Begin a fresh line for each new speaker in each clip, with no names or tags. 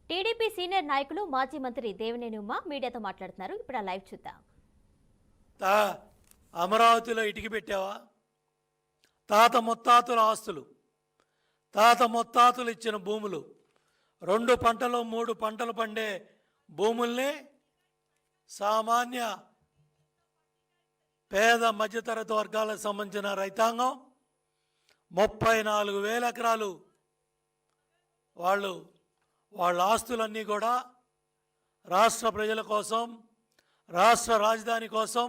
TDP senior నాయకులు మాజీ మంత్రి దేవినేని ఉమా మీడియాతో మాట్లాడుతున్నారు. ఇప్పుడు ఆ లైవ్ చూద్దాం.
అమరావతిలో ఇటుకి పెట్టావా? తాత ముత్తాతల ఆస్తులు, తాత ముత్తాతలు ఇచ్చిన భూములు, 2 పంటలు 3 పంటలు పండే భూముల్ని సామాన్య పేద మధ్యతరగతి వర్గాలకు సంబంధించిన రైతాంగం 34,000 ఎకరాలు వాళ్ళ ఆస్తులన్నీ కూడా రాష్ట్ర ప్రజల కోసం, రాష్ట్ర రాజధాని కోసం,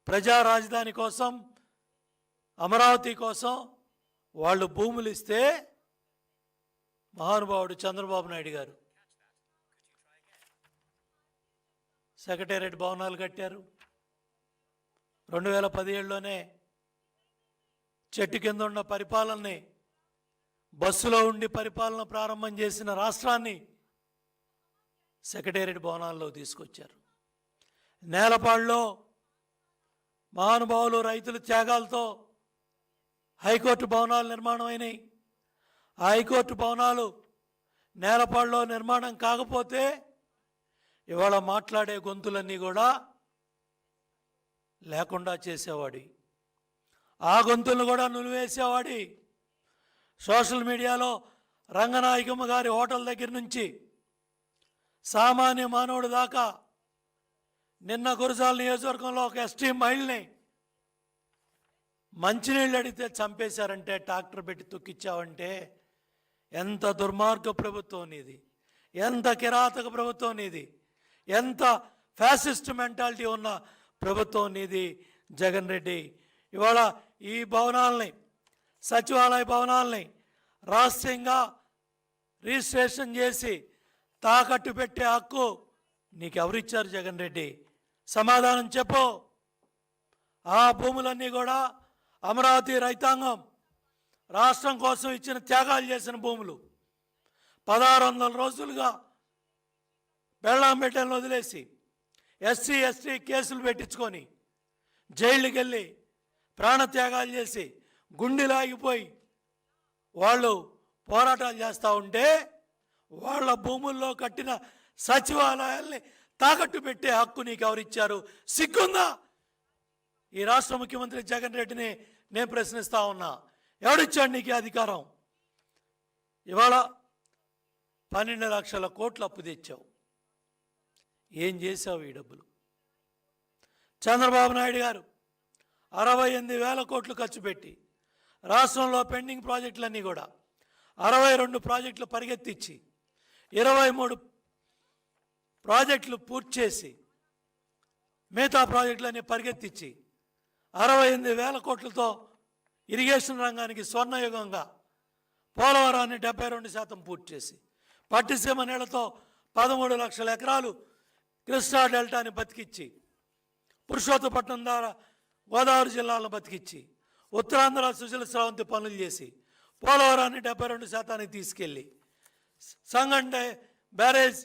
ప్రజా రాజధాని కోసం, అమరావతి కోసం వాళ్ళు భూములు ఇస్తే మహానుభావుడు చంద్రబాబు నాయుడు గారు సెక్రటేరియట్ భవనాలు కట్టారు. 2017లోనే చెట్టు కింద ఉన్న పరిపాలనని, బస్సులో ఉండి పరిపాలన ప్రారంభం చేసిన రాష్ట్రాన్ని సెక్రటేరియట్ భవనాల్లో తీసుకొచ్చారు. నేలపాడులో మహానుభావులు రైతుల త్యాగాలతో హైకోర్టు భవనాలు నిర్మాణం అయినాయి. ఆ హైకోర్టు భవనాలు నేలపాడులో నిర్మాణం కాకపోతే ఇవాళ మాట్లాడే గొంతులన్నీ కూడా లేకుండా చేసేవాడి, ఆ గొంతులను కూడా నులివేసేవాడి. సోషల్ మీడియాలో రంగనాయకమ్మ గారి హోటల్ దగ్గర నుంచి సామాన్య మానవుడు దాకా, నిన్న గురజాల నియోజకవర్గంలో ఒక ఎస్టీ మహిళని మంచినీళ్ళు అడిగితే చంపేశారంటే, ట్రాక్టర్ పెట్టి తొక్కిచ్చావంటే ఎంత దుర్మార్గ ప్రభుత్వం నీది, ఎంత కిరాతక ప్రభుత్వం నీది, ఎంత ఫ్యాసిస్ట్ మెంటాలిటీ ఉన్న ప్రభుత్వం నీది జగన్ రెడ్డి. ఇవాళ ఈ భవనాలని, సచివాలయ భవనాలని రహస్యంగా రిజిస్ట్రేషన్ చేసి తాకట్టు పెట్టే హక్కు నీకెవరిచ్చారు జగన్ రెడ్డి? సమాధానం చెప్పు. ఆ భూములన్నీ కూడా అమరావతి రైతాంగం రాష్ట్రం కోసం ఇచ్చిన త్యాగాలు చేసిన భూములు. 1600 రోజులుగా బెళ్ళాంబెట్టెలను వదిలేసి ఎస్సీ ఎస్టీ కేసులు పెట్టించుకొని జైళ్ళకి వెళ్ళి ప్రాణత్యాగాలు చేసి గుండెలాగిపోయి వాళ్ళు పోరాటాలు చేస్తూ ఉంటే, వాళ్ళ భూముల్లో కట్టిన సచివాలయాల్ని తాకట్టు పెట్టే హక్కు నీకు ఎవరిచ్చారు? సిగ్గుందా? ఈ రాష్ట్ర ముఖ్యమంత్రి జగన్ రెడ్డిని నేను ప్రశ్నిస్తా ఉన్నా, ఎవడిచ్చాడు నీకు అధికారం? ఇవాళ 12 లక్షల కోట్లు అప్పు తెచ్చావు. ఏం చేశావు ఈ డబ్బులు? చంద్రబాబు నాయుడు గారు 68,000 కోట్లు ఖర్చు పెట్టి రాష్ట్రంలో పెండింగ్ ప్రాజెక్టులన్నీ కూడా 62 ప్రాజెక్టులు పరిగెత్తించి 23 ప్రాజెక్టులు పూర్తి చేసి మిగతా ప్రాజెక్టులన్నీ పరిగెత్తించి 68,000 కోట్లతో ఇరిగేషన్ రంగానికి స్వర్ణయుగంగా పోలవరాన్ని 72% పూర్తి చేసి, పట్టిసీమ నీళ్లతో 13 లక్షల ఎకరాలు కృష్ణా డెల్టాని బతికిచ్చి, పురుషోత్తపట్నం ద్వారా గోదావరి జిల్లాలను బతికిచ్చి, ఉత్తరాంధ్ర సుజల స్రవంతి పనులు చేసి పోలవరాన్ని 72% తీసుకెళ్ళి, సంగండే బ్యారేజ్,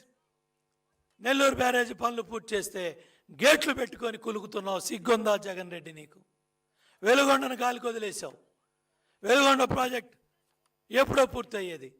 నెల్లూరు బ్యారేజ్ పనులు పూర్తి చేస్తే గేట్లు పెట్టుకొని కులుకుతున్నావు. సిగ్గుందా జగన్ రెడ్డి నీకు? వెలుగొండను గాలికి వదిలేసావు. వెలుగొండ ప్రాజెక్ట్ ఎప్పుడో పూర్తి అయ్యేది.